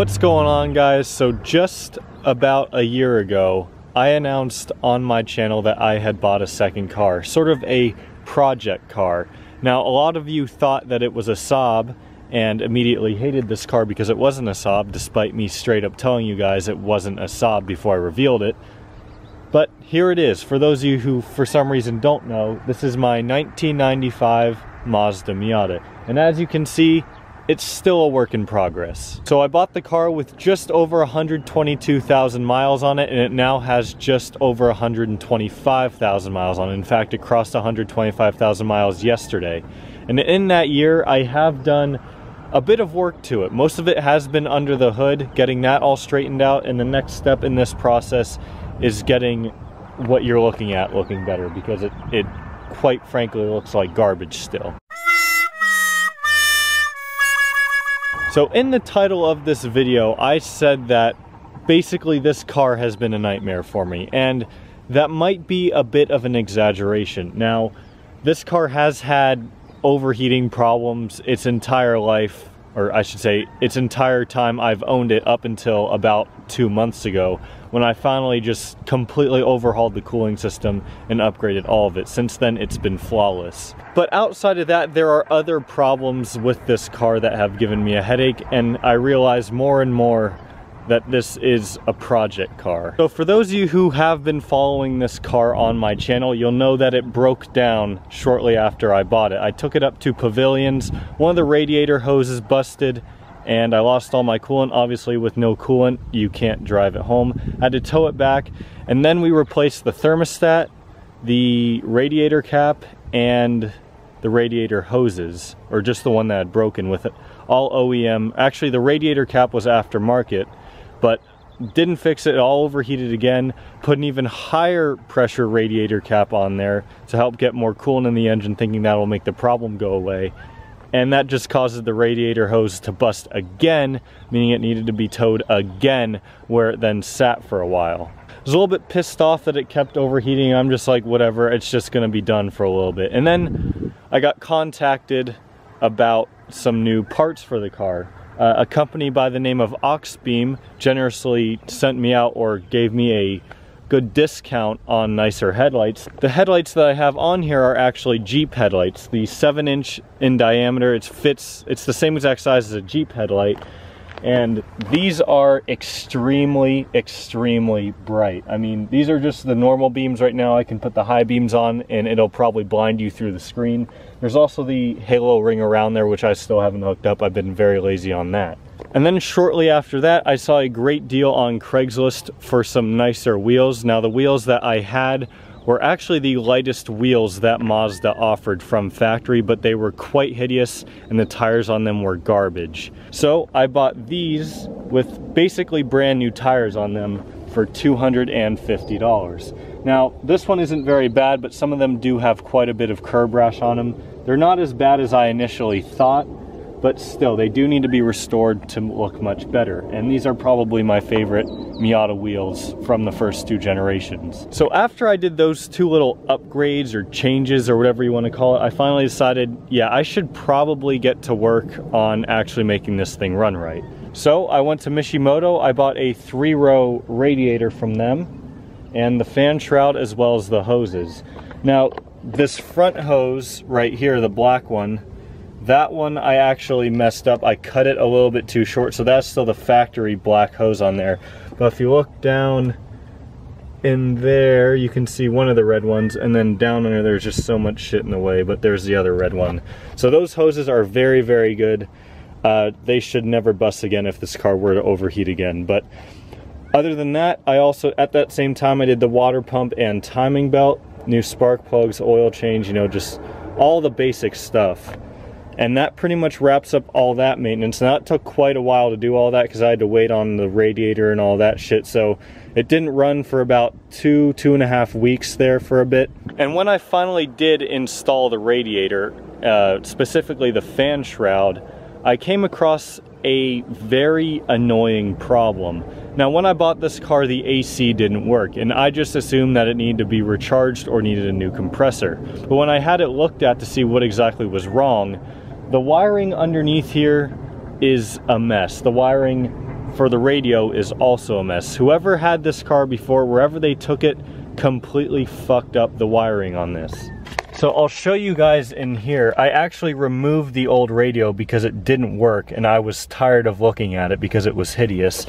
What's going on, guys? So just about a year ago, I announced on my channel that I had bought a second car, sort of a project car. Now, a lot of you thought that it was a Saab and immediately hated this car because it wasn't a Saab, despite me straight up telling you guys it wasn't a Saab before I revealed it. But here it is. For those of you who for some reason don't know, this is my 1995 Mazda Miata. And as you can see, it's still a work in progress. So I bought the car with just over 122,000 miles on it, and it now has just over 125,000 miles on it. In fact, it crossed 125,000 miles yesterday. And in that year, I have done a bit of work to it. Most of it has been under the hood, getting that all straightened out, and the next step in this process is getting what you're looking at looking better, because it quite frankly looks like garbage still. So in the title of this video, I said that basically this car has been a nightmare for me, and that might be a bit of an exaggeration. Now, this car has had overheating problems its entire life, or I should say its entire time I've owned it, up until about 2 months ago, when I finally just completely overhauled the cooling system and upgraded all of it. Since then, it's been flawless. But outside of that, there are other problems with this car that have given me a headache, and I realize more and more that this is a project car. So for those of you who have been following this car on my channel, you'll know that it broke down shortly after I bought it. I took it up to Pavilions, one of the radiator hoses busted, and I lost all my coolant. Obviously, with no coolant, you can't drive it home. I had to tow it back, and then we replaced the thermostat, the radiator cap, and the radiator hoses, or just the one that had broken, with it all OEM. Actually, the radiator cap was aftermarket, but didn't fix it. It all overheated again. Put an even higher pressure radiator cap on there to help get more coolant in the engine, thinking that will make the problem go away. And that just causes the radiator hose to bust again, meaning it needed to be towed again, where it then sat for a while. I was a little bit pissed off that it kept overheating. I'm just like, whatever, it's just gonna be done for a little bit. And then I got contacted about some new parts for the car. A company by the name of Oxbeam generously sent me out, or gave me a good discount on nicer headlights. The headlights that I have on here are actually Jeep headlights. The 7-inch in diameter, it's the same exact size as a Jeep headlight. And these are extremely, extremely bright. I mean, these are just the normal beams right now. I can put the high beams on and it'll probably blind you through the screen. There's also the halo ring around there, which I still haven't hooked up. I've been very lazy on that. And then shortly after that, I saw a great deal on Craigslist for some nicer wheels. Now, the wheels that I had were actually the lightest wheels that Mazda offered from factory, but they were quite hideous and the tires on them were garbage. So I bought these with basically brand new tires on them for $250. Now, this one isn't very bad, but some of them do have quite a bit of curb rash on them. They're not as bad as I initially thought, but still, they do need to be restored to look much better. And these are probably my favorite Miata wheels from the first 2 generations. So after I did those 2 little upgrades or changes or whatever you want to call it, I finally decided, yeah, I should probably get to work on actually making this thing run right. So I went to Mishimoto. I bought a 3-row radiator from them, and the fan shroud, as well as the hoses. Now, this front hose right here, the black one, that one I actually messed up. I cut it a little bit too short, so that's still the factory black hose on there. But if you look down in there, you can see one of the red ones, and then down under there's just so much shit in the way, but there's the other red one. So those hoses are very, very good. They should never bust again if this car were to overheat again. But other than that, I also, at that same time, I did the water pump and timing belt, new spark plugs, oil change, you know, just all the basic stuff. And that pretty much wraps up all that maintenance. Now, it took quite a while to do all that because I had to wait on the radiator and all that shit. So it didn't run for about 2.5 weeks there for a bit. And when I finally did install the radiator, specifically the fan shroud, I came across a very annoying problem. Now, when I bought this car, the AC didn't work, and I just assumed that it needed to be recharged or needed a new compressor. But when I had it looked at to see what exactly was wrong, the wiring underneath here is a mess. The wiring for the radio is also a mess. Whoever had this car before, wherever they took it, completely fucked up the wiring on this. So I'll show you guys in here. I actually removed the old radio because it didn't work and I was tired of looking at it because it was hideous.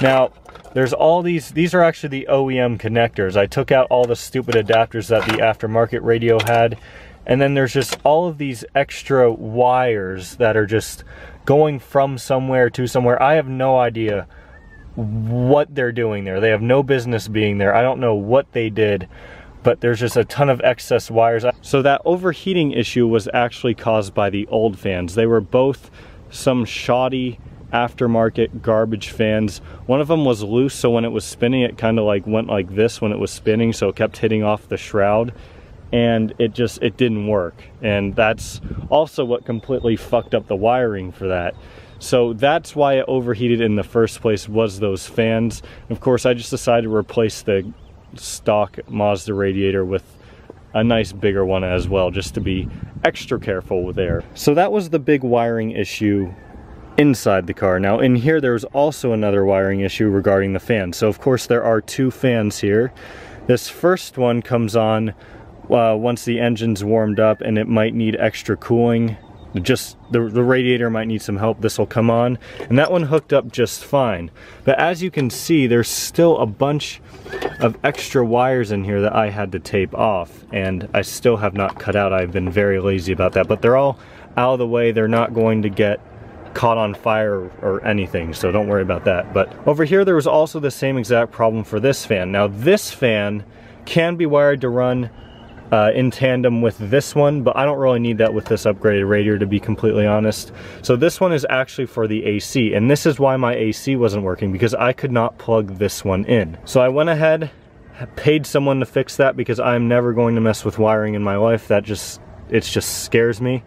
Now, there's all these are actually the OEM connectors. I took out all the stupid adapters that the aftermarket radio had, and then there's just all of these extra wires that are just going from somewhere to somewhere. I have no idea what they're doing there. They have no business being there. I don't know what they did, but there's just a ton of excess wires. So that overheating issue was actually caused by the old fans. They were both some shoddy aftermarket garbage fans. One of them was loose, so when it was spinning it kind of like went like this when it was spinning, so it kept hitting off the shroud, and it didn't work. And that's also what completely fucked up the wiring for that. So that's why it overheated in the first place, was those fans. Of course, I just decided to replace the stock Mazda radiator with a nice bigger one as well, just to be extra careful with air. So that was the big wiring issue inside the car. Now in here there was also another wiring issue regarding the fan. So of course there are two fans here. This first one comes on once the engine's warmed up and it might need extra cooling. Just the radiator might need some help. This will come on, and that one hooked up just fine. But as you can see, there's still a bunch of extra wires in here that I had to tape off, and I still have not cut out. I've been very lazy about that, but they're all out of the way. They're not going to get caught on fire or anything, so don't worry about that. But over here there was also the same exact problem for this fan. Now this fan can be wired to run in tandem with this one, but I don't really need that with this upgraded radiator, to be completely honest. So this one is actually for the AC, and this is why my AC wasn't working, because I could not plug this one in. So I went ahead, paid someone to fix that, because I'm never going to mess with wiring in my life. It just scares me.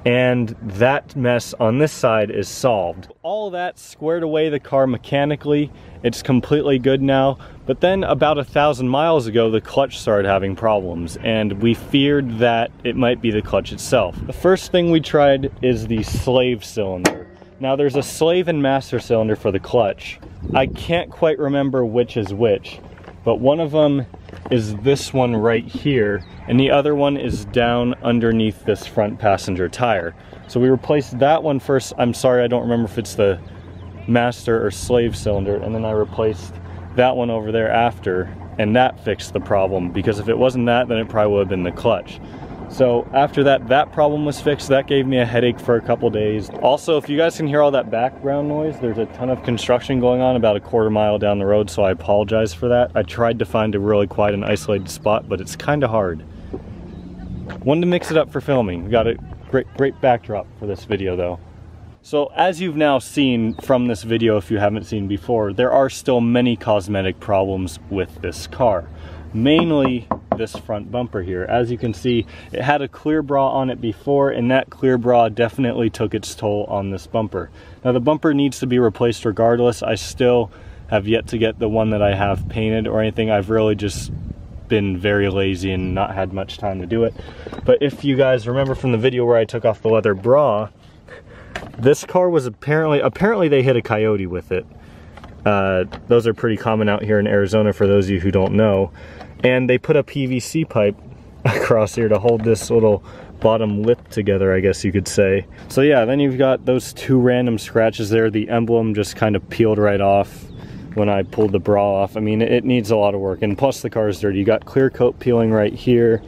And that mess on this side is solved. All that squared away the car mechanically. It's completely good now. But then about 1,000 miles ago, the clutch started having problems, and we feared that it might be the clutch itself. The first thing we tried is the slave cylinder. Now there's a slave and master cylinder for the clutch. I can't quite remember which is which, but one of them is this one right here, and the other one is down underneath this front passenger tire. So we replaced that one first. I'm sorry, I don't remember if it's the master or slave cylinder, and then I replaced that one over there after, and that fixed the problem, because if it wasn't that, then it probably would have been the clutch. So after that problem was fixed. That gave me a headache for a couple days. Also, if you guys can hear all that background noise, there's a ton of construction going on about a quarter mile down the road, so I apologize for that. I tried to find a really quiet and isolated spot, but it's kind of hard. Wanted to mix it up for filming. We got a great backdrop for this video though. So as you've now seen from this video, if you haven't seen before, there are still many cosmetic problems with this car. Mainly this front bumper here. As you can see, it had a clear bra on it before, and that clear bra definitely took its toll on this bumper. Now the bumper needs to be replaced regardless. I still have yet to get the one that I have painted or anything. I've really just been very lazy and not had much time to do it. But if you guys remember from the video where I took off the leather bra, this car was apparently they hit a coyote with it. Those are pretty common out here in Arizona, for those of you who don't know. And they put a PVC pipe across here to hold this little bottom lip together, I guess you could say. So yeah, then you've got those two random scratches there. The emblem just kind of peeled right off when I pulled the bra off. I mean, it needs a lot of work, and plus the car is dirty. You got clear coat peeling right here,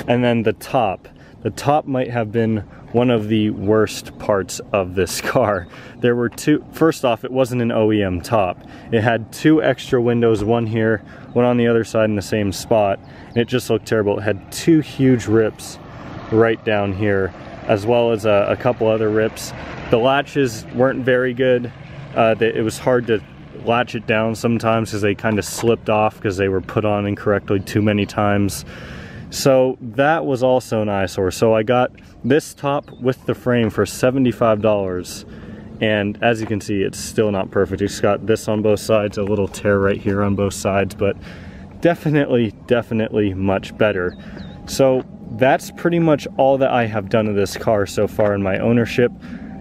and then the top. The top might have been one of the worst parts of this car. There were two. First off, it wasn't an OEM top. It had two extra windows, one here, one on the other side in the same spot, and it just looked terrible. It had two huge rips right down here, as well as a couple other rips. The latches weren't very good. It was hard to latch it down sometimes because they kind of slipped off because they were put on incorrectly too many times. So that was also an eyesore. So I got this top with the frame for $75, and as you can see, it's still not perfect. It's got this on both sides, a little tear right here on both sides, but definitely much better. So that's pretty much all that I have done to this car so far in my ownership.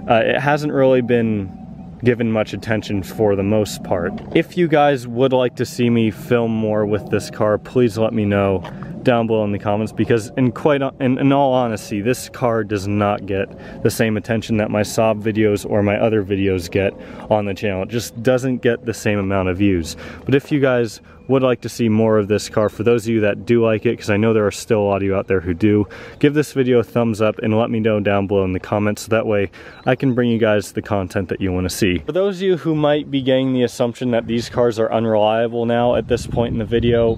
It hasn't really been given much attention for the most part. If you guys would like to see me film more with this car, please let me know down below in the comments, because in all honesty, this car does not get the same attention that my Saab videos or my other videos get on the channel. It just doesn't get the same amount of views. But if you guys would like to see more of this car, for those of you that do like it, because I know there are still a lot of you out there who do, give this video a thumbs up and let me know down below in the comments, so that way I can bring you guys the content that you want to see. For those of you who might be getting the assumption that these cars are unreliable now at this point in the video,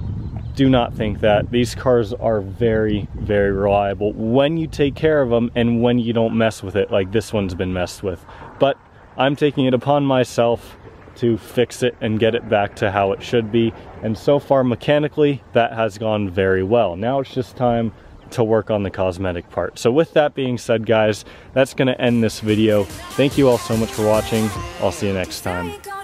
do not think that. These cars are very, very reliable when you take care of them and when you don't mess with it like this one's been messed with. But I'm taking it upon myself to fix it and get it back to how it should be, and so far mechanically that has gone very well. Now it's just time to work on the cosmetic part. So with that being said, guys, that's gonna end this video. Thank you all so much for watching. I'll see you next time.